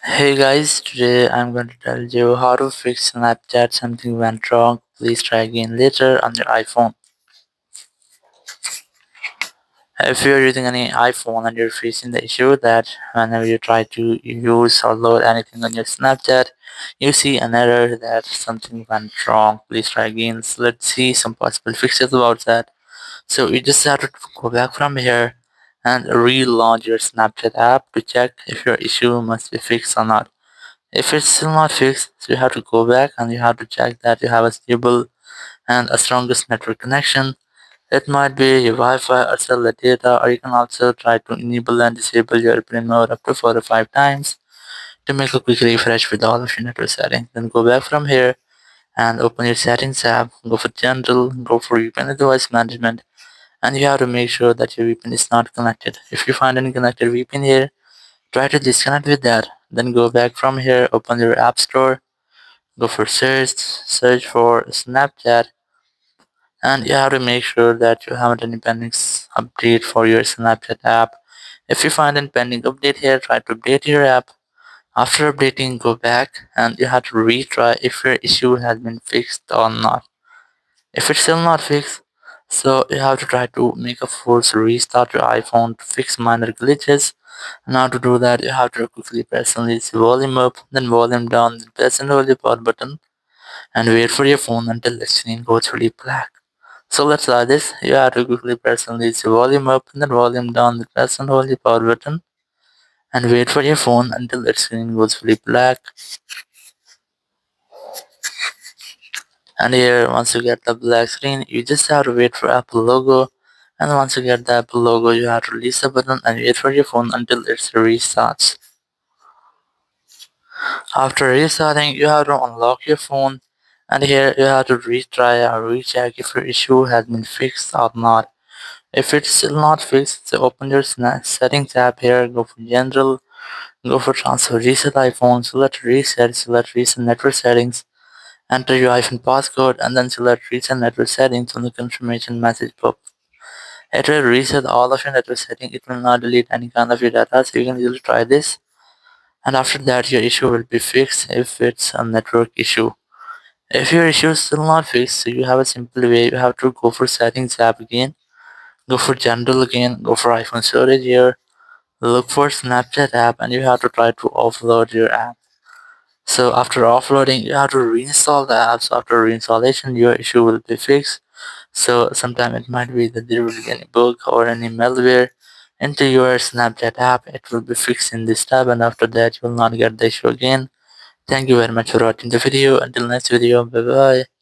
Hey guys, today I'm going to tell you how to fix Snapchat. Something went wrong. Please try again later on your iPhone. If you're using any iPhone and you're facing the issue that whenever you try to use or load anything on your Snapchat, you see an error that something went wrong. Please try again. So let's see some possible fixes about that. So you just have to go back from here and relaunch your Snapchat app to check if your issue must be fixed or not. If it's still not fixed, so you have to go back and you have to check that you have a stable and a strongest network connection. It might be your Wi-Fi or cellular data, or you can also try to enable and disable your airplane mode up to 4 or 5 times to make a quick refresh with all of your network settings. Then go back from here and open your settings tab, go for general, go for VPN device management, and you have to make sure that your VPN is not connected. If you find any connected VPN here, try to disconnect with that. Then go back from here, open your app store, go for search for Snapchat, and you have to make sure that you haven't any pending update for your Snapchat app. If you find any pending update here, try to update your app. After updating, go back and you have to retry if your issue has been fixed or not. If it's still not fixed, so you have to try to make a force restart your iPhone to fix minor glitches. Now to do that, you have to quickly press on this volume up, then volume down, then press and hold the power button and wait for your phone until the screen goes really black. So let's try this. You have to quickly press on this volume up and then volume down, then press and hold the power button and wait for your phone until the screen goes fully black. And here, once you get the black screen, you just have to wait for Apple logo. And once you get the Apple logo, you have to release the button and wait for your phone until it restarts. After restarting, you have to unlock your phone, and here you have to retry or recheck if your issue has been fixed or not. If it's still not fixed, so open your settings tab here, go for general, go for transfer reset iPhone, select reset network settings, enter your iPhone passcode, and then select reset network settings on the confirmation message pop. It will reset all of your network settings, it will not delete any kind of your data, so you can easily try this. And after that, your issue will be fixed if it's a network issue. If your issue is still not fixed, so you have a simple way. You have to go for settings app again, go for general again, go for iPhone storage here, look for Snapchat app, and you have to try to offload your app. So after offloading, you have to reinstall the app. So after reinstallation, your issue will be fixed. So sometime it might be that there will be any bug or any malware into your Snapchat app. It will be fixed in this tab, and after that, you will not get the issue again. Thank you very much for watching the video. Until next video, bye bye.